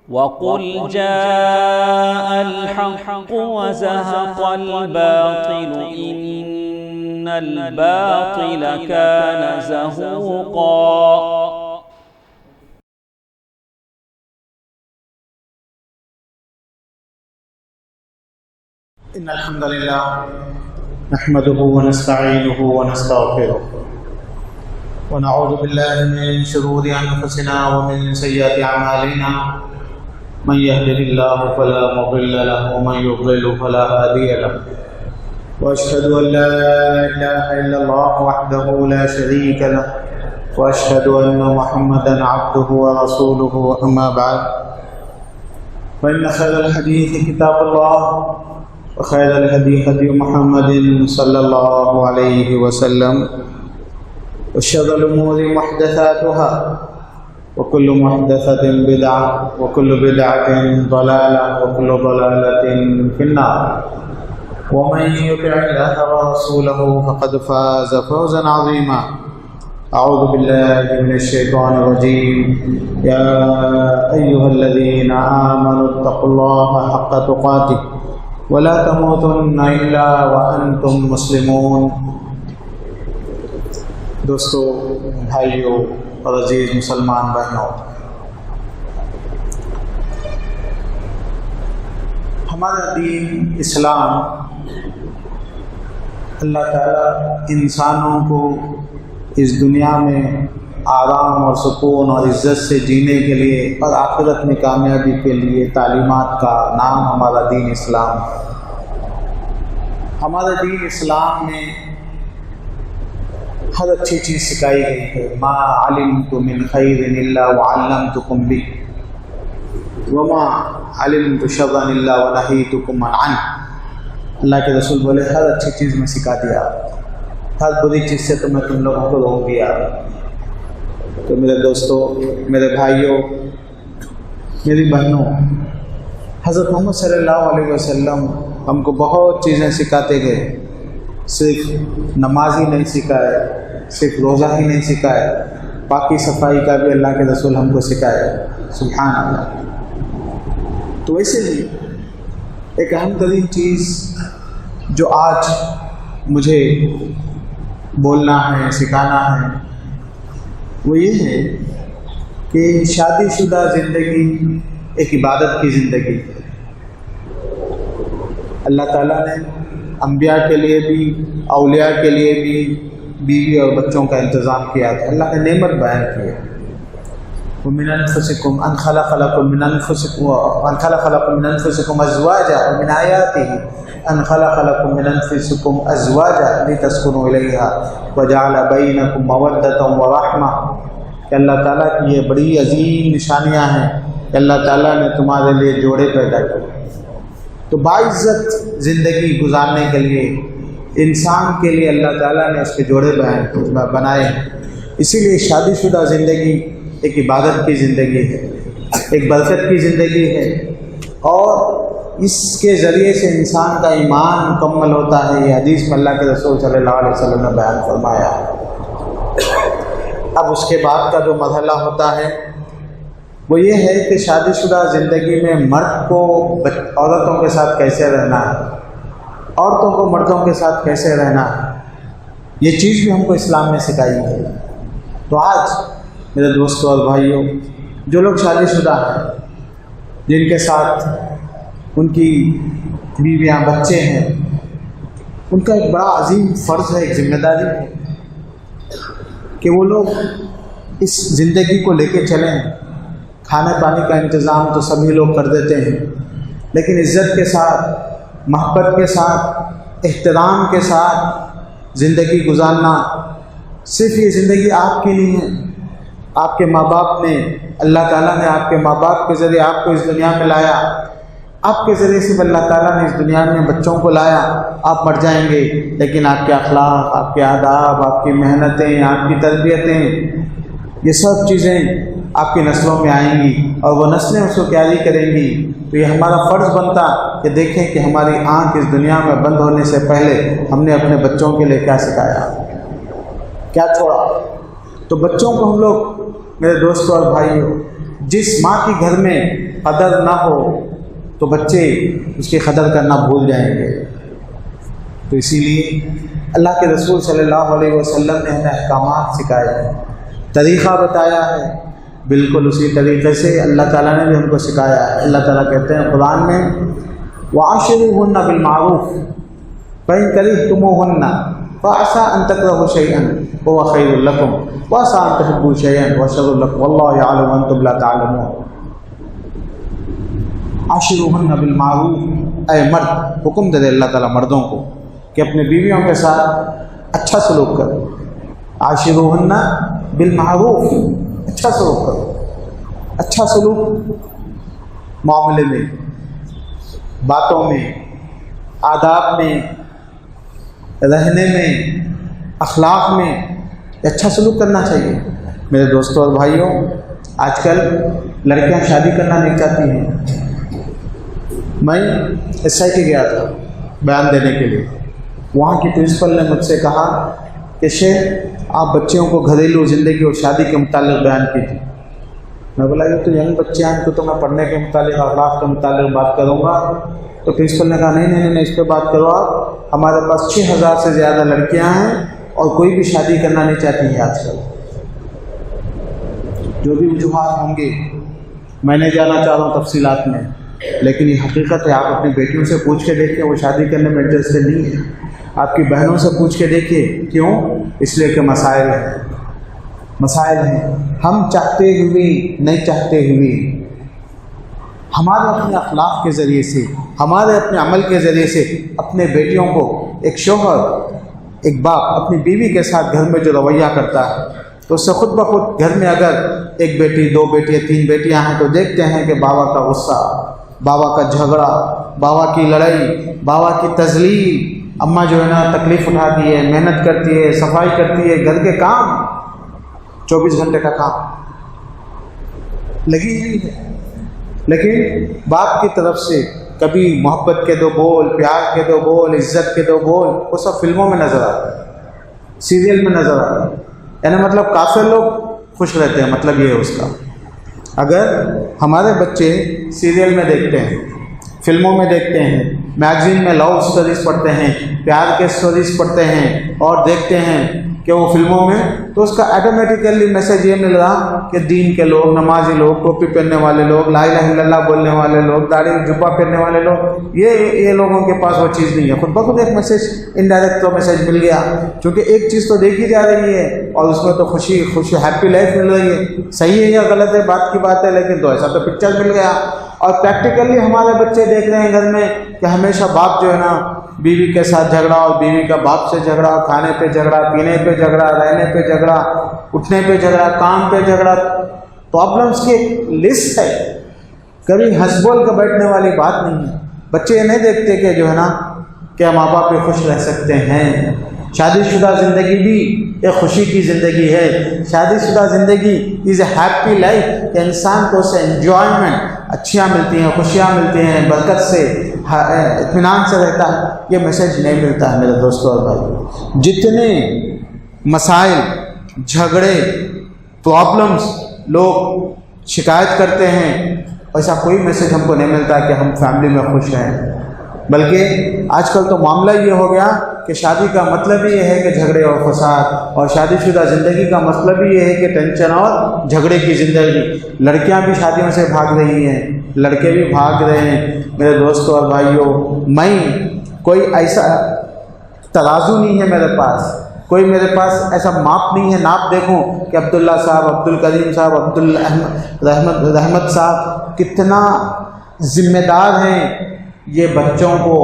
وَقُلْ جَاءَ الْحَقُّ وَزَهَقَ الْبَاطِلُ إِنَّ الْبَاطِلَ كَانَ زَهُوقًا۔ إن الحمد لله نحمده ونستعينه ونستغفره ونعوذ بالله من شرور أنفسنا ومن سيئات أعمالنا من يهده الله فلا مضل له ومن يضلل فلا هادي له وأشهد أن لا إله إلا الله وحده لا شريك له وأشهد أن محمدا عبده ورسوله أما بعد فإن خير الحديث كتاب الله وخير الهدي هدي محمد صلى الله عليه وسلم وشر الأمور محدثاتها وكل محدثة بدعة وكل بدعة ضلالة وكل ضلالة في النار ومن يطع الله ورسوله فقد فاز فوزا عظيما أعوذ بالله من الشيطان الرجيم يا أيها الذين آمنوا اتقوا الله حق تقاته ولا تموتن الا وانتم مسلمون۔ دوستو، بھائیوں اور عزیز مسلمان بہنوں، ہمارا دین اسلام اللہ تعالیٰ انسانوں کو اس دنیا میں آرام اور سکون اور عزت سے جینے کے لیے اور آخرت میں کامیابی کے لیے تعلیمات کا نام ہمارا دین اسلام ہے۔ ہمارا دین اسلام میں ہر اچھی چیز سکھائی گئی ہے۔ ما علمت من خیر الا وعلمتکم بہ وما علمت شرا الا ونہیتکم عنہ۔ اللہ کے رسول بولے ہر اچھی چیز میں سکھا دیا، ہر بری چیز سے تو میں تم لوگوں کو روک دیا۔ تو میرے دوستوں، میرے بھائیوں، میری بہنوں، حضرت محمد صلی اللہ علیہ وسلم ہم کو بہت چیزیں سکھاتے گئے۔ صرف نماز ہی نہیں سکھائے، صرف روزہ ہی نہیں سکھائے، پاکی صفائی کا بھی اللہ کے رسول ہم کو سکھائے۔ سبحان اللہ۔ تو ویسے ہی ایک اہم ترین چیز جو آج مجھے بولنا ہے، سکھانا ہے، وہ یہ ہے کہ شادی شدہ زندگی ایک عبادت کی زندگی۔ اللہ تعالیٰ نے انبیاء کے لیے بھی، اولیاء کے لیے بھی بیوی اور بچوں کا انتظام کیا ہے۔ اللہ نے نعمت بیان کی ہے۔ وَمِنْ أَنفُسِكُمْ أَنْ خَلَقَ لَكُم مِّنْ أَنفُسِكُمْ أَزْوَاجًا وَمِنْ آيَاتِهِ أَنْ خَلَقَ لَكُم مِّنْ أَنفُسِكُمْ أَزْوَاجًا لِتَسْكُنُوا إِلَيْهَا وَجَعَلَ بَيْنَكُم مَّوَدَّةً وَرَحْمَةً۔ کہ اللہ تعالیٰ کی یہ بڑی عظیم نشانیاں ہیں کہ اللہ تعالیٰ نے تمہارے لیے جوڑے پیدا کیے۔ تو باعزت زندگی گزارنے کے لیے انسان کے لیے اللہ تعالیٰ نے اس کے جوڑے بنائے ہیں۔ اسی لیے شادی شدہ زندگی ایک عبادت کی زندگی ہے، ایک برکت کی زندگی ہے، اور اس کے ذریعے سے انسان کا ایمان مکمل ہوتا ہے۔ یہ حدیث میں اللہ کے رسول صلی اللہ علیہ وسلم نے بیان فرمایا۔ اب اس کے بعد کا جو مرحلہ ہوتا ہے وہ یہ ہے کہ شادی شدہ زندگی میں مرد کو عورتوں کے ساتھ کیسے رہنا ہے، عورتوں کو مردوں کے ساتھ کیسے رہنا ہے، یہ چیز بھی ہم کو اسلام میں سکھائی ہے۔ تو آج میرے دوستوں اور بھائیوں، جو لوگ شادی شدہ ہیں، جن کے ساتھ ان کی بیویاں، بچے ہیں، ان کا ایک بڑا عظیم فرض ہے، ایک ذمہ داری ہے کہ وہ لوگ اس زندگی کو لے کے چلیں۔ کھانے پانے کا انتظام تو سبھی لوگ کر دیتے ہیں، لیکن عزت کے ساتھ، محبت کے ساتھ، احترام کے ساتھ زندگی گزارنا۔ صرف یہ زندگی آپ کی نہیں ہے، آپ کے ماں باپ نے، اللہ تعالیٰ نے آپ کے ماں باپ کے ذریعے آپ کو اس دنیا میں لایا، آپ کے ذریعے سے اللہ تعالیٰ نے اس دنیا میں بچوں کو لایا۔ آپ مر جائیں گے، لیکن آپ کے اخلاق، آپ کے آداب، آپ کی محنتیں، آپ کی تربیتیں، یہ سب چیزیں آپ کی نسلوں میں آئیں گی اور وہ نسلیں اس کو کیری کریں گی۔ تو یہ ہمارا فرض بنتا کہ دیکھیں کہ ہماری آنکھ اس دنیا میں بند ہونے سے پہلے ہم نے اپنے بچوں کے لیے کیا سکھایا، کیا چھوڑا۔ تو بچوں کو ہم لوگ، میرے دوستوں اور بھائیوں، جس ماں کے گھر میں قدر نہ ہو تو بچے اس کی قدر کرنا بھول جائیں گے۔ تو اسی لیے اللہ کے رسول صلی اللہ علیہ وسلم نے ہمیں احکامات سکھائے ہیں، طریقہ بتایا ہے، بالکل اسی طریقے سے اللہ تعالیٰ نے بھی ہم کو سکھایا ہے۔ اللہ تعالیٰ کہتے ہیں قرآن میں وَعَاشِرُوهُنَّ بِالْمَعْرُوفِ فَإِن كَرِهْتُمُوهُنَّ فَعَسَىٰ أَن تَكْرَهُوا شَيْئًا وَهُوَ خَيْرٌ لَكُمْ وَعَسَىٰ أَن تُحِبُّوا شَيْئًا وَهُوَ شَرٌّ لَكُمْ وَاللَّهُ يَعْلَمُ وَأَنتُمْ لَا تَعْلَمُونَ۔ عاشروہن بالمعروف، اے مرد، حکم دے اللہ تعالیٰ مردوں کو کہ اپنے بیویوں کے ساتھ اچھا سلوک کرو۔ عاشروہن بالمعروف، اچھا سلوک کرو۔ اچھا سلوک معاملے میں، باتوں میں، آداب میں، رہنے میں، اخلاق میں اچھا سلوک کرنا چاہیے۔ میرے دوستوں اور بھائیوں، آج کل لڑکیاں شادی کرنا نہیں چاہتی ہیں۔ میں ایس آئی ٹی گیا تھا بیان دینے کے لیے، وہاں کی پرنسپل نے مجھ سے کہا کہ شیخ آپ بچیوں کو گھریلو زندگی اور شادی کے متعلق بیان کیجیے۔ میں بولا یہ تو ینگ بچے ہیں، تو میں پڑھنے کے متعلق، اخلاق کے متعلق بات کروں گا۔ تو پرنسپل نے کہا نہیں اس پہ بات کرو آپ، ہمارے پاس 6000 سے زیادہ لڑکیاں ہیں اور کوئی بھی شادی کرنا نہیں چاہتی ہیں آج کل۔ جو بھی وجوہات ہوں گے میں نہیں جانا چاہ رہا ہوں تفصیلات میں، لیکن یہ حقیقت ہے۔ آپ اپنی بیٹیوں سے پوچھ کے دیکھیں، وہ شادی کرنے میں انٹرسٹڈ نہیں ہے۔ آپ کی بہنوں سے پوچھ کے دیکھیے، کیوں؟ اس لیے کہ مسائل ہیں۔ ہم چاہتے ہوئے نہیں چاہتے ہوئے، ہمارے اپنے اخلاق کے ذریعے سے، ہمارے اپنے عمل کے ذریعے سے اپنے بیٹیوں کو، ایک شوہر، ایک باپ اپنی بیوی کے ساتھ گھر میں جو رویہ کرتا ہے، تو اس سے خود بخود گھر میں اگر ایک بیٹی، 2 بیٹیاں، 3 بیٹیاں ہیں تو دیکھتے ہیں کہ بابا کا غصہ، بابا کا جھگڑا، بابا کی لڑائی، بابا کی تذلیل، اماں جو ہے نا تکلیف اٹھاتی ہے، محنت کرتی ہے، صفائی کرتی ہے، گھر کے کام 24 گھنٹے کا کام لگی ہوئی ہے۔ لیکن باپ کی طرف سے کبھی محبت کے 2 بول، پیار کے 2 بول، عزت کے 2 بول، وہ سب فلموں میں نظر آتا ہے، سیریل میں نظر آتا ہے۔ یعنی مطلب کافر لوگ خوش رہتے ہیں، مطلب یہ ہے اس کا۔ اگر ہمارے بچے سیریل میں دیکھتے ہیں، فلموں میں دیکھتے ہیں، میگزین میں لو سٹوریز پڑھتے ہیں، پیار کے سٹوریز پڑھتے ہیں اور دیکھتے ہیں کہ وہ فلموں میں، تو اس کا آٹومیٹیکلی میسج یہ مل رہا کہ دین کے لوگ، نمازی لوگ، ٹوپی پہننے والے لوگ، لا الہ الا اللہ بولنے والے لوگ، داڑھی جبہ پہننے والے لوگ، یہ لوگوں کے پاس وہ چیز نہیں ہے۔ خود بخود ایک میسج، انڈائریکٹ تو میسج مل گیا، کیونکہ ایک چیز تو دیکھی جا رہی ہے اور اس میں تو خوشی ہیپی لائف مل رہی ہے۔ صحیح ہے یا غلط ہے بات کی بات ہے، لیکن تو ایسا تو پکچر مل گیا۔ اور پریکٹیکلی ہمارے بچے دیکھ رہے ہیں گھر میں کہ ہمیشہ باپ جو ہے نا بیوی کے ساتھ جھگڑا، اور بیوی کا باپ سے جھگڑا، کھانے پہ جھگڑا، پینے پہ جھگڑا، رہنے پہ جھگڑا، اٹھنے پہ جھگڑا، کام پہ جھگڑا۔ پرابلمس کی ایک لسٹ ہے، کبھی ہنس بول کر بیٹھنے والی بات نہیں ہے۔ بچے یہ نہیں دیکھتے کہ جو ہے نا کہ ماں باپ پہ خوش رہ سکتے ہیں۔ شادی شدہ زندگی بھی ایک خوشی کی زندگی ہے۔ شادی شدہ زندگی از اے ہیپی لائف، کہ انسان کو اس سے انجوائمنٹ، اچھیاں ملتی ہیں، خوشیاں ملتی ہیں، برکت سے، اطمینان سے رہتا ہے۔ یہ میسج نہیں ملتا ہے میرے دوستوں اور بھائی۔ جتنے مسائل، جھگڑے، پرابلمس لوگ شکایت کرتے ہیں، ایسا کوئی میسج ہم کو نہیں ملتا کہ ہم فیملی میں خوش ہیں۔ بلکہ آج کل تو معاملہ یہ ہو گیا کہ شادی کا مطلب ہی یہ ہے کہ جھگڑے اور فساد، اور شادی شدہ زندگی کا مطلب ہی یہ ہے کہ ٹینشن اور جھگڑے کی زندگی۔ لڑکیاں بھی شادیوں سے بھاگ رہی ہیں، لڑکے بھی بھاگ رہے ہیں۔ میرے دوستوں اور بھائیوں، میں کوئی ایسا ترازو نہیں ہے میرے پاس، کوئی میرے پاس ایسا ماپ نہیں ہے، ناپ دیکھوں کہ عبداللہ صاحب، عبدالکریم صاحب، رحمت صاحب کتنا ذمہ دار ہیں یہ بچوں کو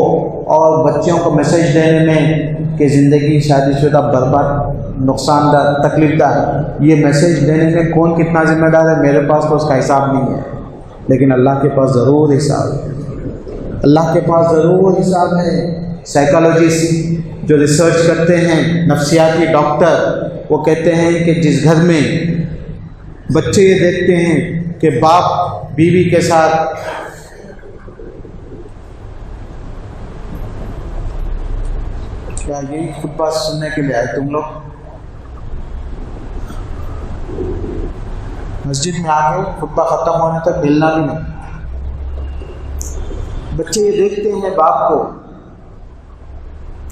اور بچیوں کو میسج دینے میں کہ زندگی شادی شدہ برباد، نقصان دہ، تکلیف دہ۔ یہ میسج دینے میں کون کتنا ذمہ دار ہے؟ میرے پاس تو اس کا حساب نہیں ہے، لیکن اللہ کے پاس ضرور حساب ہے۔ اللہ کے پاس ضرور حساب ہے۔ سائیکالوجسٹ جو ریسرچ کرتے ہیں، نفسیاتی ڈاکٹر، وہ کہتے ہیں کہ جس گھر میں بچے یہ دیکھتے ہیں کہ باپ بیوی کے ساتھ کیا یہی خطبہ سننے کے لیے آئے تم لوگ؟ مسجد میں آ گئے، خطبہ ختم ہونے تک ہلنا بھی نہیں۔ بچے یہ دیکھتے ہیں باپ کو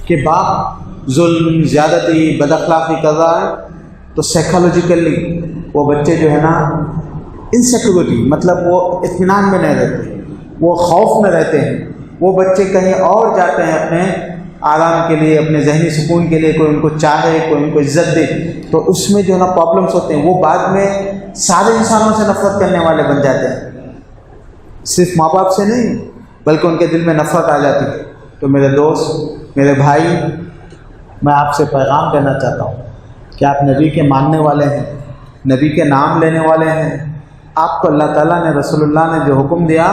کہ باپ ظلم، زیادتی، بد اخلاقی کر رہا ہے، تو سائیکالوجیکلی وہ بچے جو ہے نا انسیکیورٹی، مطلب وہ اطمینان میں نہیں رہتے، وہ خوف میں رہتے ہیں. وہ بچے کہیں اور جاتے ہیں اپنے آرام کے لیے، اپنے ذہنی سکون کے لیے، کوئی ان کو چاہے، کوئی ان کو عزت دے، تو اس میں جو ہے نا پرابلمس ہوتے ہیں. وہ بعد میں سارے انسانوں سے نفرت کرنے والے بن جاتے ہیں، صرف ماں باپ سے نہیں بلکہ ان کے دل میں نفرت آ جاتی ہے. تو میرے دوست، میرے بھائی، میں آپ سے پیغام دینا چاہتا ہوں کہ آپ نبی کے ماننے والے ہیں، نبی کے نام لینے والے ہیں. آپ کو اللہ تعالیٰ نے، رسول اللہ نے جو حکم دیا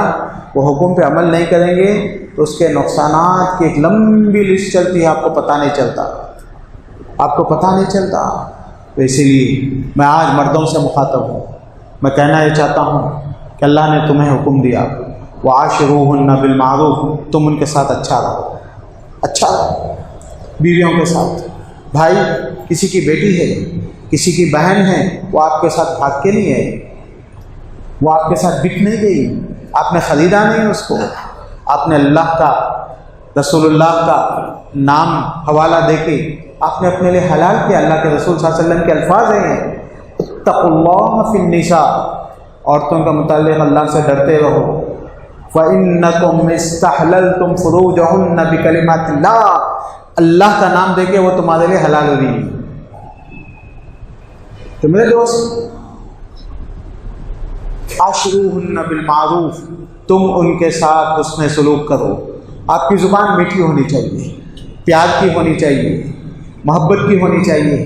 وہ حکم پہ عمل نہیں کریں گے تو اس کے نقصانات کی ایک لمبی لسٹ چلتی ہے، آپ کو پتہ نہیں چلتا، آپ کو پتہ نہیں چلتا. تو اسی لیے میں آج مردوں سے مخاطب ہوں. میں کہنا یہ چاہتا ہوں کہ اللہ نے تمہیں حکم دیا وعاشروہن بالمعروف، تم ان کے ساتھ اچھا رہو، اچھا رہو بیویوں کے ساتھ. بھائی، کسی کی بیٹی ہے، کسی کی بہن ہے، وہ آپ کے ساتھ بھاگ کے نہیں ہے، وہ آپ کے ساتھ بک نہیں گئی، آپ نے خریدا نہیں اس کو، آپ نے اللہ کا، رسول اللہ کا نام حوالہ دے کے آپ نے اپنے لیے حلال کیا. اللہ کے رسول صلی اللہ علیہ وسلم کے الفاظ ہیں، اتقوا اللہ فی النساء، عورتوں کا متعلق اللہ سے ڈرتے رہو. فَإِنَّكُمْ اسْتَحْلَلْتُمْ فُرُوجَهُنَّ بِكَلِمَاتِ اللَّهِ، اللہ کا نام دے کے وہ تمہارے لیے حلال ہو رہی ہے. تو میرے دوست، عاشروہن بالمعروف، تم ان کے ساتھ حسن سلوک کرو. آپ کی زبان میٹھی ہونی چاہیے، پیار کی ہونی چاہیے، محبت کی ہونی چاہیے،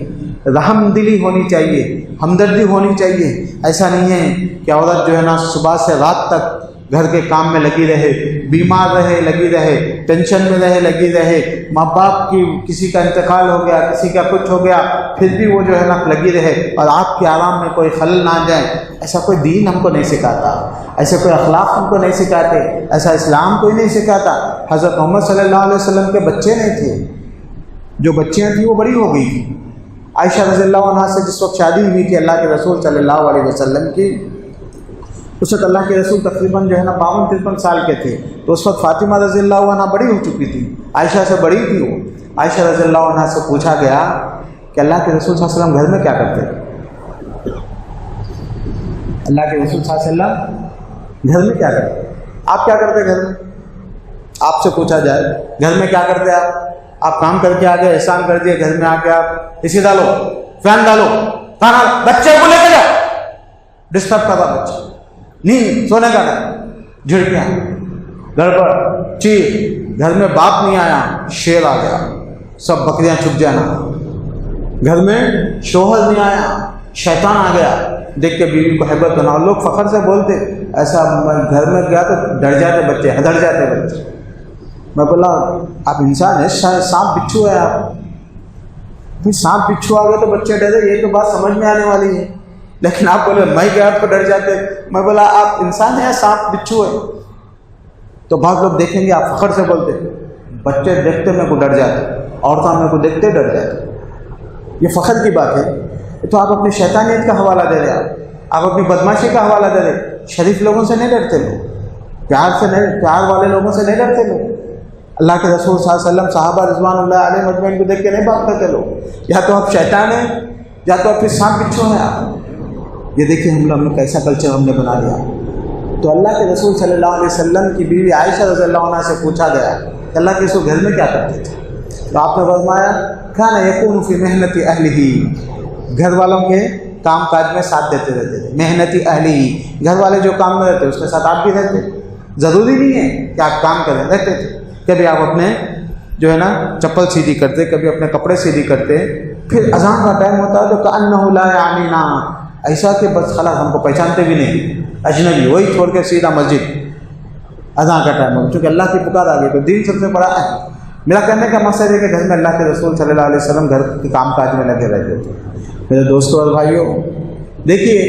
رحم دلی ہونی چاہیے، ہمدردی ہونی چاہیے. ایسا نہیں ہے کہ عورت جو ہے نا صبح سے رات تک گھر کے کام میں لگی رہے، بیمار رہے، لگی رہے، ٹینشن میں رہے، لگی رہے، ماں باپ کی کسی کا انتقال ہو گیا، کسی کا کچھ ہو گیا، پھر بھی وہ جو ہے نا لگی رہے اور آپ کے آرام میں کوئی خلل نہ جائے. ایسا کوئی دین ہم کو نہیں سکھاتا، ایسے کوئی اخلاق ہم کو نہیں سکھاتے، ایسا اسلام کوئی نہیں سکھاتا. حضرت محمد صلی اللہ علیہ وسلم کے بچے نہیں تھے، جو بچیاں تھیں وہ بڑی ہو گئی تھیں. عائشہ رضی اللہ عنہا سے جس وقت شادی ہوئی تھی اللہ کے رسول صلی اللہ علیہ وسلم کی، اس وقت اللہ کے رسول تقریباً جو ہے نا 52-53 سال کے تھے. تو اس وقت فاطمہ رضی اللہ عنہ بڑی ہو چکی تھی، عائشہ سے بڑی تھی. وہ عائشہ رضی اللہ عنہ سے پوچھا گیا کہ اللہ کے رسول صلی اللہ علیہ وسلم گھر میں کیا کرتے ہیں؟ اللہ کے رسول صلی اللہ علیہ وسلم گھر میں کیا کرتے ہیں؟ آپ کیا کرتے گھر میں؟ آپ سے پوچھا جائے گھر میں کیا کرتے آپ کام کر کے آ گئے، احسان کر دیے، گھر میں آ کے آپ اسی ڈالو، فین ڈالو، کھانا، بچے کو لے کے جاؤ، ڈسٹرب کر رہا بچہ، نہیں سونے کا ٹائم، جھڑکیاں، گڑبڑ، چیخ، گھر میں باپ نہیں آیا، شیر آ گیا، سب بکریاں چھپ جانا، گھر میں شوہر نہیں آیا، شیطان آ گیا. دیکھ کے بیوی کو حیبت بنا. اور لوگ فخر سے بولتے ایسا، گھر میں گیا تو ڈر جاتے بچے، ہدڑ جاتے بچے. میں بولا آپ انسان ہیں، سانپ بچھو ہے آپ، سانپ بچھو آ گئے تو بچے ڈرے، یہ تو بات سمجھ میں آنے والی ہے. لیکن آپ بولے میں گیا آپ کو ڈر جاتے. میں بولا آپ انسان ہیں، سانپ بچھو ہے. تو بعض لوگ دیکھیں گے آپ فخر سے بولتے، بچے دیکھتے میرے کو ڈر جاتے، عورتیں میرے کو دیکھتے ڈر جاتے. یہ فخر کی بات ہے. تو آپ اپنی شیطانیت کا حوالہ دے رہے، آپ اپنی بدماشی کا حوالہ دے رہے. شریف لوگوں سے نہیں ڈرتے لوگ، پیار سے نہیں، پیار والے لوگوں سے نہیں ڈرتے لوگ. اللہ کے رسول صلی اللہ علیہ وسلم، صحابہ رضوان اللہ علیہ مجمعین کو دیکھ کے نہیں بھاگتے تھے لوگ. یا تو آپ شیطان ہیں یا تو آپ پھر سانپ بچھو ہیں آپ. یہ دیکھیں ہم نے کیسا کلچر ہم نے بنا لیا. تو اللہ کے رسول صلی اللہ علیہ وسلم کی بیوی عائشہ رضی اللہ عنہا سے پوچھا گیا کہ اللہ کے رسول گھر میں کیا کرتے تھے؟ تو آپ نے فرمایا کان یکون فی محنت اہلہ، گھر والوں کے کام کاج میں ساتھ دیتے رہتے تھے. محنتی اہلہ، گھر والے جو کام میں رہتے اس کے ساتھ آپ بھی رہتے. ضروری نہیں ہے کہ آپ کام کریں، رہتے تھے. کبھی آپ اپنے جو ہے نا چپل سیدھی کرتے، کبھی اپنے کپڑے سیدھی کرتے. پھر اذان کا ٹائم ہوتا ہے تو کأنہ لا یعنینا، ایسا کہ بس خلاص ہم کو پہچانتے بھی نہیں، اجنبی، وہی چھوڑ کے سیدھا مسجد. اذان کا ٹائم ہو چونکہ اللہ کی پکار آ گئی تو دین سب سے بڑا ہے. میرا کہنے کا مقصد ہے کہ گھر میں اللہ کے رسول صلی اللہ علیہ وسلم گھر کے کام کاج میں لگے رہتے تھے. میرے دوستوں اور بھائیوں، دیکھیے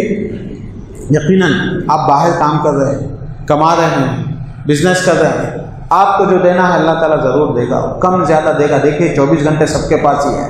یقیناً آپ باہر کام کر رہے ہیں، کما رہے ہیں، بزنس کر رہے ہیں، آپ کو جو دینا ہے اللہ تعالیٰ ضرور دے گا، کم زیادہ دے گا. دیکھیے 24 گھنٹے سب کے پاس ہی ہے.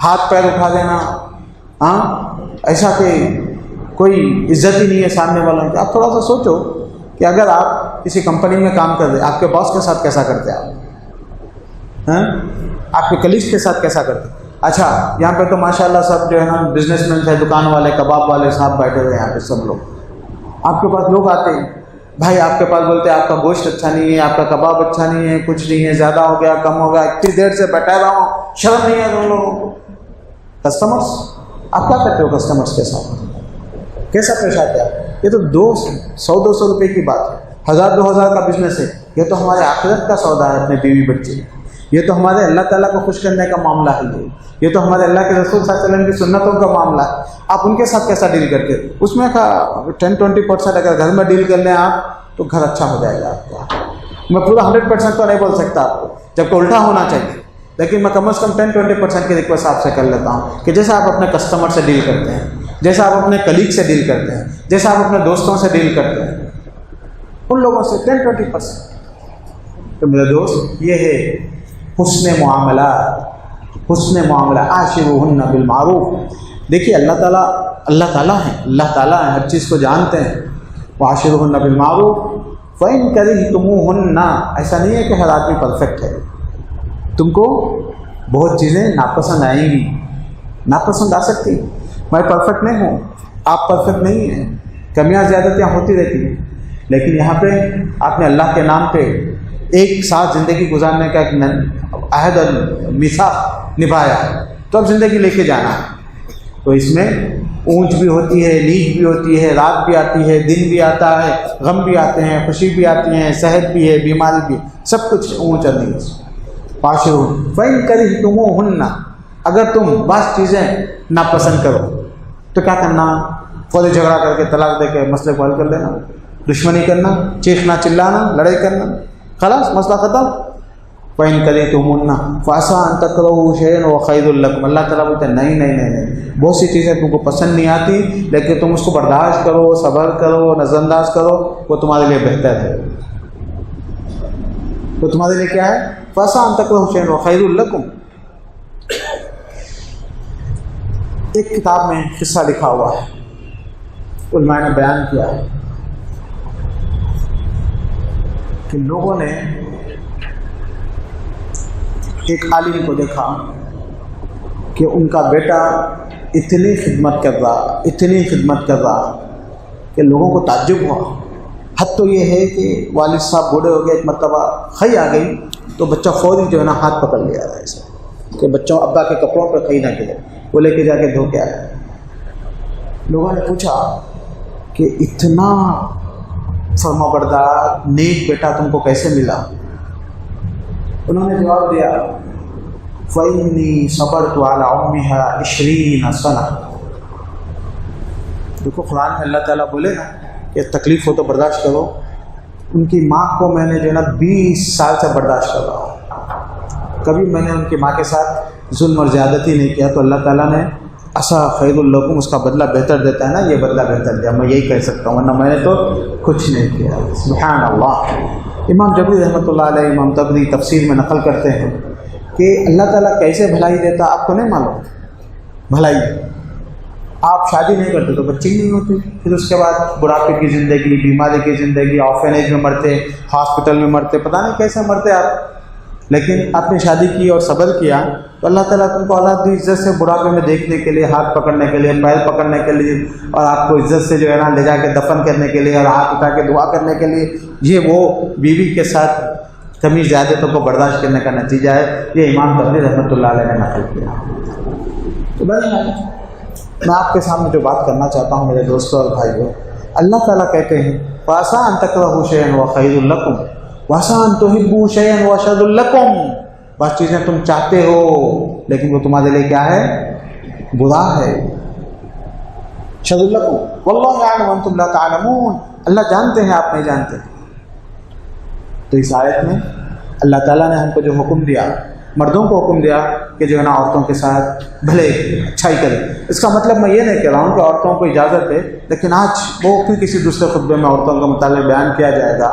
ہاتھ پیر اٹھا دینا، ہاں ایسا کہ کوئی عزت ہی نہیں ہے سامنے والوں کی۔ آپ تھوڑا سا سوچو کہ اگر آپ کسی کمپنی میں کام کر رہے، آپ کے باس کے ساتھ کیسا کرتے آپ؟ ہاں آپ کے کلیگ کے ساتھ کیسا کرتے؟ اچھا یہاں پہ تو ماشاءاللہ سب جو ہے نا بزنس مین ہے، دکان والے، کباب والے صاحب بیٹھے ہوئے ہیں یہاں پہ سب لوگ۔ آپ کے پاس لوگ آتے ہیں، بھائی آپ کے پاس بولتے ہیں آپ کا گوشت اچھا نہیں ہے، آپ کا کباب اچھا نہیں ہے، کچھ نہیں ہے، زیادہ ہو گیا، کم ہو گیا، اتنی دیر سے بیٹھا رہا ہوں، شرم نہیں ہے تم لوگوں کو؟ کسٹمرس، آپ کیا کرتے ہو کسٹمرس کے ساتھ؟ کیسا پیش آتے ہیں؟ یہ تو 100-200 روپے کی بات ہے، 1000-2000 کا بزنس ہے، یہ تو ہمارے آخرت کا سودا ہے اپنے بیوی بچے، یہ تو ہمارے اللہ تعالیٰ کو خوش کرنے کا معاملہ ہے، یہ تو ہمارے اللہ کے رسول صلی اللہ علیہ وسلم کی سنتوں کا معاملہ ہے۔ آپ ان کے ساتھ کیسا ڈیل کرتے؟ اس میں کا 10-20% اگر گھر میں ڈیل کر لیں آپ تو گھر اچھا ہو جائے گا آپ کا۔ میں پورا 100% تو نہیں بول سکتا آپ کو، جبکہ الٹا ہونا چاہیے، لیکن میں کم از کم 10-20% کی ریکویسٹ آپ سے کر لیتا ہوں کہ جیسا آپ اپنے کسٹمر سے ڈیل کرتے ہیں، جیسا آپ اپنے کلیگ سے ڈیل کرتے ہیں، جیسا آپ اپنے دوستوں سے ڈیل کرتے ہیں، ان لوگوں سے 10-20%۔ تو میرے دوست یہ ہے حسن معاملات، حسن معاملہ، عاشروہن بالمعروف۔ دیکھیے اللہ تعالیٰ ہیں، اللہ تعالیٰ ہیں، ہر چیز کو جانتے ہیں۔ وعاشروہن بالمعروف فإن کرہتموہن، ایسا نہیں ہے کہ ہر آدمی پرفیکٹ ہے، تم کو بہت چیزیں ناپسند آئیں گی، ناپسند آ سکتی، میں پرفیکٹ نہیں ہوں، آپ پرفیکٹ نہیں ہیں، کمیاں زیادتیاں ہوتی رہتی ہیں، لیکن یہاں پہ آپ نے اللہ کے نام پہ ایک ساتھ زندگی گزارنے کا ایک عہد میثاق نبھایا، تو اب زندگی لے کے جانا ہے، تو اس میں اونچ بھی ہوتی ہے، نیچ بھی ہوتی ہے، رات بھی آتی ہے، دن بھی آتا ہے، غم بھی آتے ہیں، خوشی بھی آتی ہیں، صحت بھی ہے، بیماری بھی، سب کچھ اونچ اور نیچ۔ عاشروہن فإن کرہتموہن، اگر تم بعض چیزیں ناپسند کرو تو کیا کرنا؟ فوری جھگڑا کر کے طلاق دے کے مسئلے کو حل کر لینا، دشمنی کرنا، چیخنا چلانا، لڑائی کرنا، خلاص مسئلہ ختم۔ فإن کرہتموہن فعسیٰ ان تکرہوا شیئا وہو خیر لکم، اللہ تعالیٰ بولتے ہیں نہیں، بہت سی چیزیں تم کو پسند نہیں آتی، لیکن تم اس کو برداشت کرو، صبر کرو، نظر انداز کرو، وہ تمہارے لیے بہتر ہے، وہ تمہارے لیے کیا ہے؟ فعسیٰ ان تکرہوا شیئا وہو خیر لکم۔ ایک کتاب میں قصہ لکھا ہوا ہے، علماء نے بیان کیا ہے کہ لوگوں نے ایک عالم کو دیکھا کہ ان کا بیٹا اتنی خدمت کر رہا کہ لوگوں کو تعجب ہوا۔ حد تو یہ ہے کہ والد صاحب بوڑھے ہو گئے، ایک مرتبہ خی آ گئی تو بچہ فوری جو ہے نا ہاتھ پکڑ لیا رہا ہے ایسا کہ بچوں ابا کے کپڑوں پہ خی نہ گرے، وہ لے کے جا کے دھو کے آیا۔ لوگوں نے پوچھا کہ اتنا فرمانبردار نیک بیٹا تم کو کیسے ملا؟ انہوں نے جواب دیا فإنی صبرت علی امھا 20 سنہ۔ دیکھو قرآن میں اللہ تعالیٰ بولے نا کہ تکلیف ہو تو برداشت کرو، ان کی ماں کو میں نے جو ہے نا 20 سال سے برداشت کر رہا ہوں، کبھی میں نے ان کی ماں کے ساتھ ظلم اور زیادتی نہیں کیا، تو اللہ تعالیٰ نے عسیٰ خیر لکم، اس کا بدلہ بہتر دیتا ہے نا، یہ بدلہ بہتر دیا، میں یہی کہہ سکتا ہوں، ورنہ میں نے تو کچھ نہیں کیا۔ سبحان اللہ۔ امام جبری رحمۃ اللہ علیہ، امام تبری تفسیر میں نقل کرتے ہیں کہ اللہ تعالیٰ کیسے بھلائی دیتا آپ کو نہیں معلوم؟ بھلائی، آپ شادی نہیں کرتے تو بچے نہیں ہوتے، پھر اس کے بعد بڑھاپے کی زندگی، بیماری کی زندگی، آرفینیج میں مرتے، ہاسپٹل میں مرتے، پتہ نہیں کیسے مرتے آپ، لیکن آپ نے شادی کی اور صبر کیا تو اللہ تعالیٰ تم کو اولاد دی عزت سے بڑھاپے میں دیکھنے کے لیے، ہاتھ پکڑنے کے لیے، پیر پکڑنے کے لیے، اور آپ کو عزت سے جو ہے نا لے جا کے دفن کرنے کے لیے اور ہاتھ اٹھا کے دعا کرنے کے لیے۔ یہ وہ بیوی کے ساتھ کمی زیادتوں کو برداشت کرنے کا نتیجہ ہے، یہ امام تبری رحمۃ اللہ علیہ نے نقل کیا۔ تو میں آپ کے سامنے جو بات کرنا چاہتا ہوں میرے دوستوں اور بھائیوں، اللہ تعالیٰ کہتے ہیں فعسیٰ ان تکرہوا شیئا وہو خیر لکم وعسیٰ ان تحبوا شیئا وہو شر لکم۔ بس چیزیں تم چاہتے ہو لیکن وہ تمہارے لیے کیا ہے؟ برا ہے، شر لکم واللہ یعلم وانتم لا تعلمون، اللہ جانتے ہیں آپ نہیں جانتے۔ تو اس آیت میں اللہ تعالیٰ نے ہم کو جو حکم دیا، مردوں کو حکم دیا کہ جو ہے نا عورتوں کے ساتھ بھلے اچھائی کریں، اس کا مطلب میں یہ نہیں کہہ رہا ہوں کہ عورتوں کو اجازت ہے، لیکن آج وہ پھر کسی دوسرے خطبے میں عورتوں کا متعلق بیان کیا جائے گا۔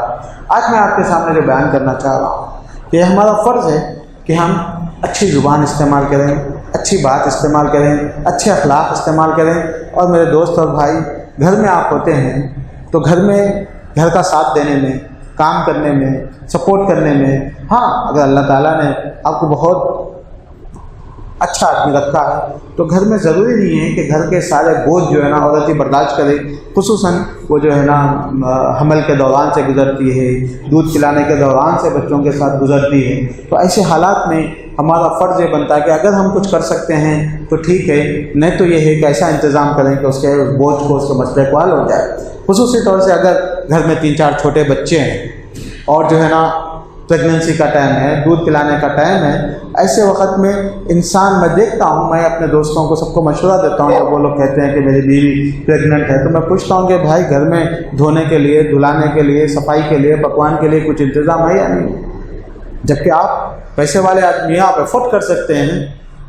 آج میں آپ کے سامنے جو بیان کرنا چاہ رہا ہوں کہ ہمارا فرض ہے کہ ہم اچھی زبان استعمال کریں، اچھی بات استعمال کریں، اچھے اخلاق استعمال کریں۔ اور میرے دوست اور بھائی، گھر میں آپ ہوتے ہیں تو گھر میں گھر کا ساتھ دینے میں، کام کرنے میں، سپورٹ کرنے میں، ہاں اگر اللہ تعالیٰ نے آپ کو بہت اچھا آدمی رکھا ہے تو گھر میں ضروری نہیں ہے کہ گھر کے سارے بوجھ جو ہے نا عورت ہی برداشت کرے، خصوصاً وہ جو ہے نا حمل کے دوران سے گزرتی ہے، دودھ پلانے کے دوران سے بچوں کے ساتھ گزرتی ہے۔ تو ایسے حالات میں ہمارا فرض یہ بنتا ہے کہ اگر ہم کچھ کر سکتے ہیں تو ٹھیک ہے، نہیں تو یہ ہے کہ ایسا انتظام کریں کہ اس کے بوجھ کو، اس کے مسئلے کو حل ہو جائے۔ خصوصی طور سے اگر گھر میں 3-4 چھوٹے بچے ہیں اور جو ہے نا پریگننسی کا ٹائم ہے، دودھ پلانے کا ٹائم ہے، ایسے وقت میں انسان، میں دیکھتا ہوں، میں اپنے دوستوں کو سب کو مشورہ دیتا ہوں جب وہ لوگ کہتے ہیں کہ میری بیوی پریگننٹ ہے، تو میں پوچھتا ہوں کہ بھائی گھر میں دھونے کے لیے، دھلانے کے لیے، صفائی کے لیے، پکوان کے لیے کچھ انتظام ہے یا نہیں؟ جبکہ آپ پیسے والے آدمی، آپ افورڈ کر سکتے ہیں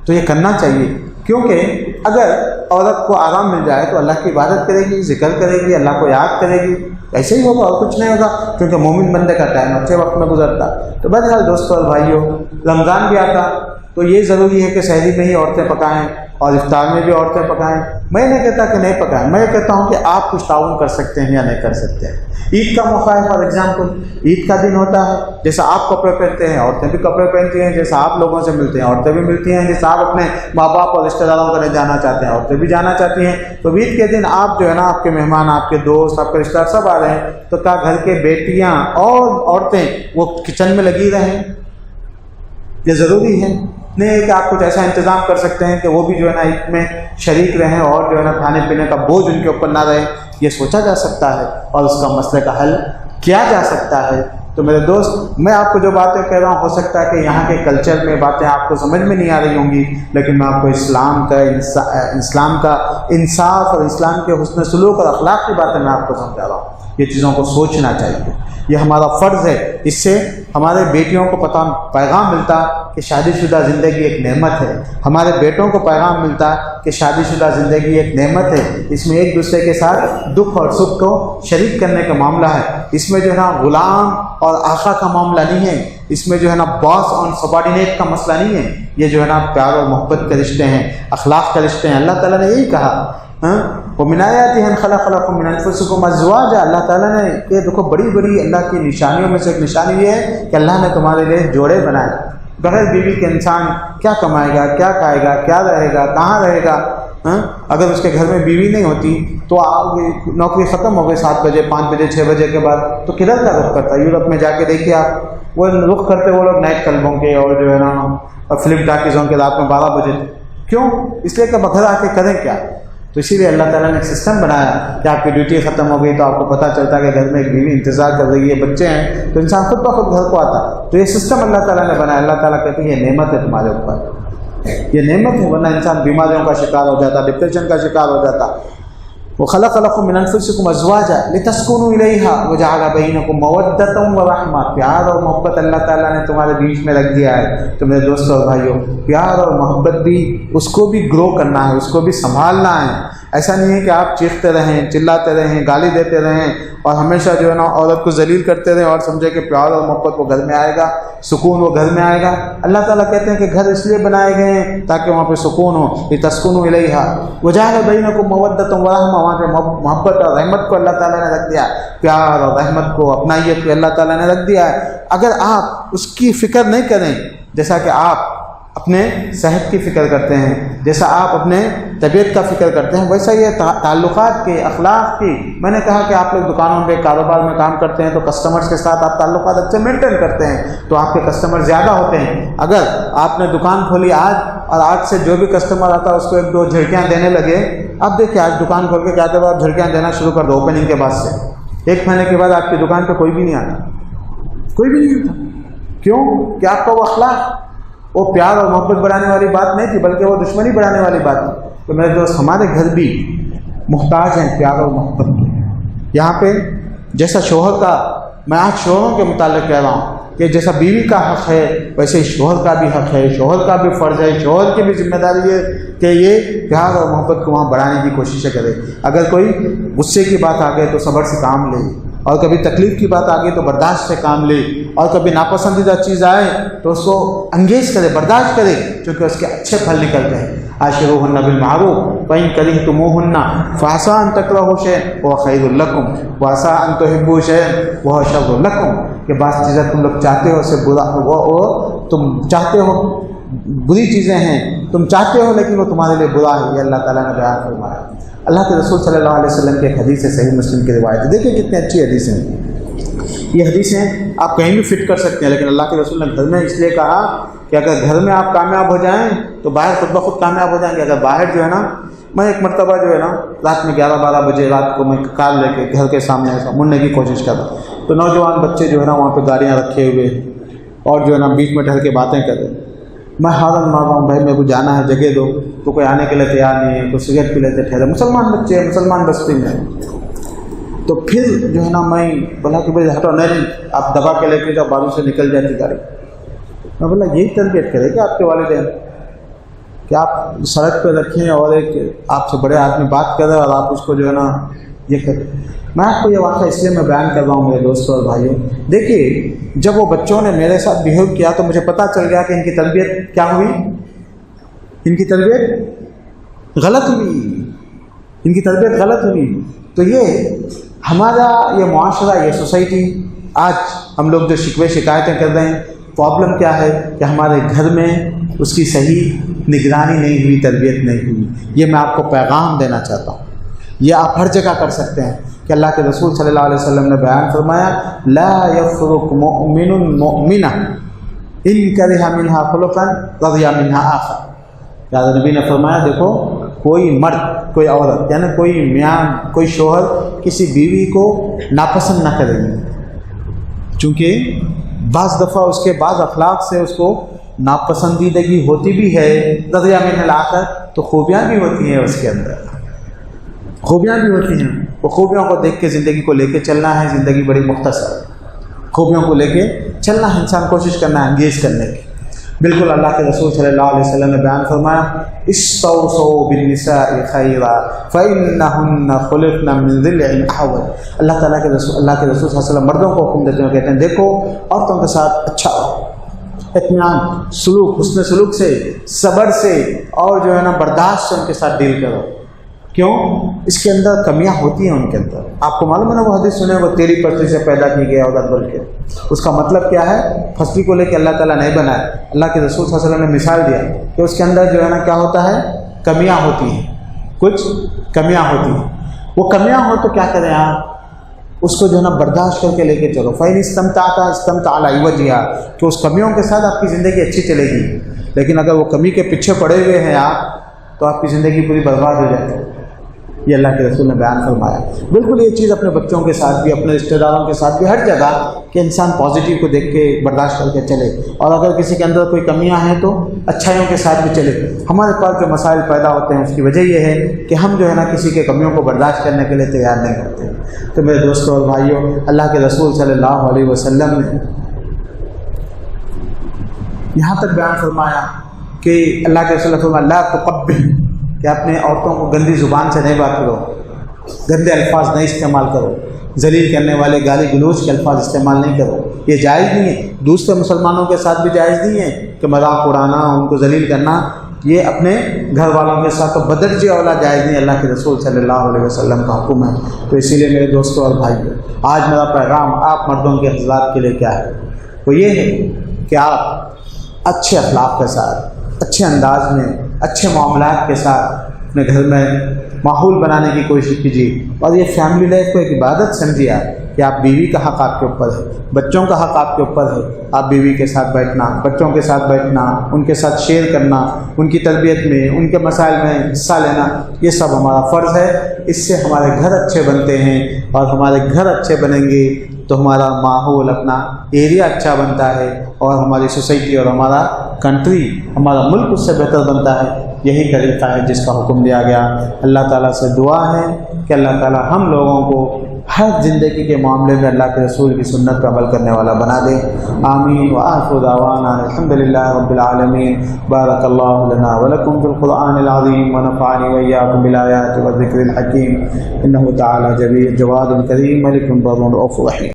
تو یہ کرنا چاہیے، کیونکہ اگر عورت کو آرام مل جائے تو اللہ کی عبادت کرے گی، ذکر کرے گی، اللہ کو یاد کرے گی، ایسے ہی ہوگا اور کچھ نہیں ہوگا، کیونکہ مومن بندے کا ٹائم اچھے وقت میں گزرتا۔ تو بہرحال دوستوں اور بھائیوں، رمضان بھی آتا تو یہ ضروری ہے کہ سحری میں ہی عورتیں پکائیں اور افطار میں بھی عورتیں پکائیں۔ میں نہیں کہتا کہ نہیں پکائیں، میں یہ کہتا ہوں کہ آپ کچھ تعاون کر سکتے ہیں یا نہیں کر سکتے ہیں۔ عید کا موقع ہے، فار ایگزامپل عید کا دن ہوتا ہے، جیسا آپ کپڑے پہنتے ہیں عورتیں بھی کپڑے پہنتی ہیں، جیسا آپ لوگوں سے ملتے ہیں عورتیں بھی ملتی ہیں، جیسا آپ اپنے ماں باپ اور رشتہ داروں کے جانا چاہتے ہیں عورتیں بھی جانا چاہتی ہیں۔ تو عید کے دن آپ جو ہے نا، آپ کے مہمان، آپ کے دوست، آپ کے رشتہ دار سب آ رہے ہیں، تو کیا گھر کے بیٹیاں اور عورتیں وہ کچن میں لگی رہیں؟ یہ ضروری ہے نہیں ہے کہ آپ کچھ ایسا انتظام کر سکتے ہیں کہ وہ بھی جو ہے نا عید میں شریک رہیں اور جو ہے نا کھانے پینے کا بوجھ ان کے اوپر نہ رہے۔ یہ سوچا جا سکتا ہے اور اس کا مسئلے کا حل کیا جا سکتا ہے۔ تو میرے دوست، میں آپ کو جو باتیں کہہ رہا ہوں، ہو سکتا ہے کہ یہاں کے کلچر میں باتیں آپ کو سمجھ میں نہیں آ رہی ہوں گی، لیکن میں آپ کو اسلام کا انصاف اور اسلام کے حسن سلوک اور اخلاق کی باتیں میں آپ کو سمجھا رہا ہوں۔ یہ چیزوں کو سوچنا چاہیے، یہ ہمارا فرض ہے۔ اس سے ہمارے بیٹیوں کو پیغام ملتا کہ شادی شدہ زندگی ایک نعمت ہے، ہمارے بیٹوں کو پیغام ملتا کہ شادی شدہ زندگی ایک نعمت ہے، اس میں ایک دوسرے کے ساتھ دکھ اور سکھ کو شریک کرنے کا معاملہ ہے، اس میں جو ہے نا غلام اور آقا کا معاملہ نہیں ہے، اس میں جو ہے نا باس اور سبارڈینیٹ کا مسئلہ نہیں ہے، یہ جو ہے نا پیار اور محبت کے رشتے ہیں، اخلاق کے رشتے ہیں۔ اللہ تعالیٰ نے یہی کہا، وَمِنْ آيَاتِهِ أَنْ خَلَقَ لَكُم مِّنْ أَنفُسِكُمْ أَزْوَاجًا۔ اللہ تعالیٰ نے یہ دیکھو، بڑی بڑی اللہ کی نشانیوں میں سے ایک نشانی یہ ہے کہ اللہ نے تمہارے لیے جوڑے بنائے۔ بغیر بیوی کے انسان کیا کمائے گا، کیا کھائے گا، کیا رہے گا، کہاں رہے گا؟ اگر اس کے گھر میں بیوی نہیں ہوتی تو نوکری ختم ہو گئی 7 بجے، 5 بجے، 6 بجے کے بعد، تو کدھر کا رخ کرتا؟ یورپ میں جا کے دیکھیے آپ، وہ رخ کرتے وہ لوگ نائٹ کلبوں کے اور جو ہے نا فلم ٹاکیزوں کے رات میں 12 بجے۔ کیوں؟ اس لیے کہ گھر آ کے کریں کیا؟ تو اسی لیے اللہ تعالیٰ نے ایک سسٹم بنایا کہ آپ کی ڈیوٹی ختم ہو گئی تو آپ کو پتہ چلتا ہے کہ گھر میں ایک بیوی انتظار کر رہی ہے، بچے ہیں، تو انسان خود بخود گھر کو آتا۔ تو یہ سسٹم اللہ تعالیٰ نے بنایا۔ اللہ تعالیٰ کہتے ہیں یہ نعمت ہے تمہارے اوپر، یہ نعمت ہے، ورنہ انسان بیماریوں کا شکار ہو جاتا، ڈپریشن کا شکار ہو جاتا۔ وَخَلَقَ لَكُم مِّنْ أَنفُسِكُمْ أَزْوَاجًا لِتَسْكُنُوا إِلَيْهَا وَجَعَلَ بَيْنَكُم مَّوَدَّةً وَرَحْمَةً۔ پیار اور محبت اللہ تعالیٰ نے تمہارے بیچ میں رکھ دیا ہے۔ تو میرے دوستوں اور بھائیوں، پیار اور محبت بھی، اس کو بھی گرو کرنا ہے، اس کو بھی سنبھالنا ہے۔ ایسا نہیں ہے کہ آپ چیختے رہیں، چلاتے رہیں، گالی دیتے رہیں اور ہمیشہ جو ہے نا عورت کو ذلیل کرتے رہیں اور سمجھے کہ پیار اور محبت وہ گھر میں آئے گا، سکون وہ گھر میں آئے گا۔ اللہ تعالیٰ کہتے ہیں کہ گھر اس لیے بنائے گئے ہیں تاکہ وہاں پہ سکون ہو، لِتَسْكُنُوا إِلَيْهَا وَجَعَلَ بَيْنَكُم مَّوَدَّةً وَرَحْمَةً۔ وہاں پہ محبت اور رحمت کو اللہ تعالیٰ نے رکھ دیا، پیار اور رحمت کو، اپنائیت کو اللہ تعالیٰ نے رکھ دیا ہے۔ اگر آپ اس کی فکر نہیں کریں، جیسا کہ آپ اپنے صحت کی فکر کرتے ہیں، جیسا آپ اپنے طبیعت کا فکر کرتے ہیں، ویسا یہ تعلقات کے، اخلاق کی۔ میں نے کہا کہ آپ لوگ دکانوں میں، کاروبار میں کام کرتے ہیں تو کسٹمرز کے ساتھ آپ تعلقات اچھے مینٹین کرتے ہیں تو آپ کے کسٹمر زیادہ ہوتے ہیں۔ اگر آپ نے دکان کھولی آج اور آج سے جو بھی کسٹمر آتا ہے اس کو 1-2 جھڑکیاں دینے لگے، اب دیکھیں آج دکان کھول کے کیا کرو، آپ جھڑکیاں دینا شروع کر دو اوپننگ کے بعد سے، 1 مہینے کے بعد آپ کی دکان پہ کوئی بھی نہیں آتا، کوئی بھی نہیں آتا۔ کیوں؟ کہ آپ کا وہ اخلاق، وہ پیار اور محبت بڑھانے والی بات نہیں تھی، بلکہ وہ دشمنی بڑھانے والی بات تھی۔ تو میرے دوست، ہمارے گھر بھی محتاج ہیں پیار اور محبت کے۔ یہاں پہ جیسا شوہر کا، میں آج شوہروں کے متعلق کہہ رہا ہوں کہ جیسا بیوی کا حق ہے ویسے شوہر کا بھی حق ہے، شوہر کا بھی فرض ہے، شوہر کی بھی ذمہ داری ہے کہ یہ پیار اور محبت کو وہاں بڑھانے کی کوششیں کرے۔ اگر کوئی غصے کی بات آ گئے تو صبر سے کام لے اور کبھی تکلیف کی بات آ گئی تو برداشت سے کام لے، اور کبھی ناپسندیدہ چیز آئے تو اس کو انگیز کرے، برداشت کرے، کیونکہ اس کے اچھے پھل نکلتے ہیں۔ عاشروہن بالمعروف فإن کرہتموہن فعسى أن تکرہوا شیئا وہو خیر لکم وعسى أن تحبوا شیئا وہو شر لکم، کہ بعض چیزیں تم لوگ چاہتے ہو، اسے برا تم چاہتے ہو، بری چیزیں ہیں تم چاہتے ہو لیکن وہ تمہارے لیے برا ہے، یہ اللہ تعالیٰ نے بیان فرمایا۔ اللہ کے رسول صلی اللہ علیہ وسلم کی ایک حدیث ہے، صحیح مسلم کی روایت ہے، دیکھیں کتنی اچھی حدیث ہیں یہ حدیثیں، آپ کہیں بھی فٹ کر سکتے ہیں، لیکن اللہ کے رسول نے گھر میں اس لیے کہا کہ اگر گھر میں آپ کامیاب ہو جائیں تو باہر خود بخود کامیاب ہو جائیں گے۔ اگر باہر جو ہے نا، میں ایک مرتبہ جو ہے نا رات میں 11-12 بجے رات کو میں کار لے کے گھر کے سامنے ایسا مڑنے کی کوشش کر رہا، تو نوجوان بچے جو ہے نا وہاں پہ گاڑیاں رکھے ہوئے اور جو ہے نا بیچ میں ٹھہر کے باتیں کر رہے، میں ہارن مار رہا ہوں، بھائی میرے کو جانا ہے، جگہ دو، تو کوئی آنے کے لیے تیار نہیں ہے، کوئی سگریٹ پی لیتے ٹھہرے، مسلمان بچے ہیں، مسلمان بستی میں۔ تو پھر جو ہے نا میں بولا کہ بھائی ہٹو، نہیں آپ دبا کے لے کے جاؤ، بازو سے نکل جاتی گاڑی۔ میں بولا یہی تربیت کرے کہ آپ کے والدین کہ آپ سڑک پہ رکھیں اور ایک آپ سے بڑے آدمی بات کر رہے ہیں اور آپ اس کو جو ہے نا یہ کریں۔ میں آپ کو یہ واقعہ اس لیے میں بیان کر رہا ہوں میرے دوستوں اور بھائیوں، دیکھیے جب وہ بچوں نے میرے ساتھ بیہیو کیا تو مجھے پتہ چل گیا کہ ان کی تربیت کیا ہوئی، ان کی تربیت غلط ہوئی، ان کی تربیت غلط ہوئی۔ تو یہ ہمارا یہ معاشرہ، یہ سوسائٹی، آج ہم لوگ جو شکوے شکایتیں کر رہے ہیں، پرابلم کیا ہے کہ ہمارے گھر میں اس کی صحیح نگرانی نہیں ہوئی، تربیت نہیں ہوئی۔ یہ میں آپ کو پیغام دینا چاہتا ہوں، یہ آپ ہر جگہ کر سکتے ہیں کہ اللہ کے رسول صلی اللہ علیہ وسلم نے بیان فرمایا لا یفرق مؤمن مؤمنہ ان کرہ منہا خلقا رضی منہا آخر۔ یاد نبی نے فرمایا دیکھو کوئی مرد، کوئی عورت، یعنی کوئی میاں، کوئی شوہر کسی بیوی کو ناپسند نہ کرے گی، چونکہ بعض دفعہ اس کے بعض اخلاق سے اس کو ناپسندیدگی ہوتی بھی ہے، رضی منہا الآخر، تو خوبیاں بھی ہوتی ہیں، اس کے اندر خوبیاں بھی ہوتی ہیں۔ وہ خوبیوں کو دیکھ کے زندگی کو لے کے چلنا ہے، زندگی بڑی مختصر ہے، خوبیوں کو لے کے چلنا ہے، انسان کوشش کرنا ہے انگیز کرنے کی۔ بالکل اللہ کے رسول صلی اللہ علیہ وسلم نے بیان فرمایا استوصوا بالنساء خیرا فإنہن خلقن من ضلع احول۔ اللہ تعالیٰ کے رسول صلی اللہ علیہ وسلم مردوں کو حکم دیتے ہیں، کہتے ہیں دیکھو عورتوں کے ساتھ اچھا اطمینان سلوک، حسن سلوک سے، صبر سے اور جو ہے نا برداشت سے ان کے ساتھ ڈیل کرو۔ کیوں؟ اس کے اندر کمیاں ہوتی ہیں ان کے اندر۔ آپ کو معلوم ہے نا وہ حدیث سنے، وہ تیری پسلی سے پیدا کی گیا عورت بول کے، اس کا مطلب کیا ہے؟ پسلی کو لے کے اللہ تعالیٰ نہیں بنایا۔ اللہ کے رسول صلی اللہ علیہ وسلم نے مثال دیا کہ اس کے اندر جو ہے نا کیا ہوتا ہے، کمیاں ہوتی ہیں، کچھ کمیاں ہوتی ہیں۔ وہ کمیاں ہو تو کیا کریں آپ؟ اس کو جو ہے نا برداشت کر کے لے کے چلو۔ فَإِنِ اسْتَمْتَعْتَ اسْتَمْتَعَ عَلَىٰ عِوَجِهَا، کہ اس کمیوں کے ساتھ آپ کی زندگی اچھی چلے گی، لیکن اگر وہ کمی کے پیچھے پڑے ہوئے ہیں آپ تو آپ کی زندگی پوری برباد ہو جاتی ہے۔ یہ اللہ کے رسول نے بیان فرمایا۔ بالکل یہ چیز اپنے بچوں کے ساتھ بھی، اپنے رشتہ داروں کے ساتھ بھی، ہر جگہ کہ انسان پازیٹیو کو دیکھ کے برداشت کر کے چلے، اور اگر کسی کے اندر کوئی کمیاں ہیں تو اچھائیوں کے ساتھ بھی چلے۔ ہمارے پاس جو مسائل پیدا ہوتے ہیں اس کی وجہ یہ ہے کہ ہم جو ہے نا کسی کے کمیوں کو برداشت کرنے کے لیے تیار نہیں ہوتے۔ تو میرے دوستوں اور بھائیوں، اللہ کے رسول صلی اللہ علیہ وسلم نے یہاں تک بیان فرمایا کہ اللہ کے رسول نے فرمایا لا تقبح، کہ اپنے عورتوں کو گندی زبان سے نہیں بات کرو، گندے الفاظ نہیں استعمال کرو، ذلیل کرنے والے گالی گلوچ کے الفاظ استعمال نہیں کرو، یہ جائز نہیں ہے۔ دوسرے مسلمانوں کے ساتھ بھی جائز نہیں ہے کہ مذاق اڑانا، ان کو ذلیل کرنا، یہ اپنے گھر والوں کے ساتھ تو بدرجہ اولا جائز نہیں، اللہ کے رسول صلی اللہ علیہ وسلم کا حکم ہے۔ تو اسی لیے میرے دوستوں اور بھائیوں، آج میرا پیغام آپ مردوں کے حضرات کے لیے کیا ہے؟ وہ یہ ہے کہ آپ اچھے اخلاق کے ساتھ، اچھے انداز میں، اچھے معاملات کے ساتھ اپنے گھر میں ماحول بنانے کی کوشش کیجیے، اور یہ فیملی لائف کو ایک عبادت سمجھیے کہ آپ بیوی کا حق آپ کے اوپر ہے، بچوں کا حق آپ کے اوپر ہے۔ آپ بیوی کے ساتھ بیٹھنا، بچوں کے ساتھ بیٹھنا، ان کے ساتھ شیئر کرنا، ان کی تربیت میں، ان کے مسائل میں حصہ لینا، یہ سب ہمارا فرض ہے۔ اس سے ہمارے گھر اچھے بنتے ہیں، اور ہمارے گھر اچھے بنیں گے تو ہمارا ماحول، اپنا ایریا اچھا بنتا ہے، اور ہماری سوسائٹی اور ہمارا کنٹری، ہمارا ملک اس سے بہتر بنتا ہے۔ یہی طریقہ ہے جس کا حکم دیا گیا۔ اللہ تعالیٰ سے دعا ہے کہ اللہ تعالیٰ ہم لوگوں کو ہر زندگی کے معاملے میں اللہ کے رسول کی سنت پر عمل کرنے والا بنا دے. آمین. وآخر دعوانا الحمدللہ رب العالمین. بارک اللہ لنا ولکم فی القرآن العظیم ونفعنی وإیاکم بالآیات والذکر الحکیم. انہ تعالی جواد کریم ملک بر رؤوف رحیم.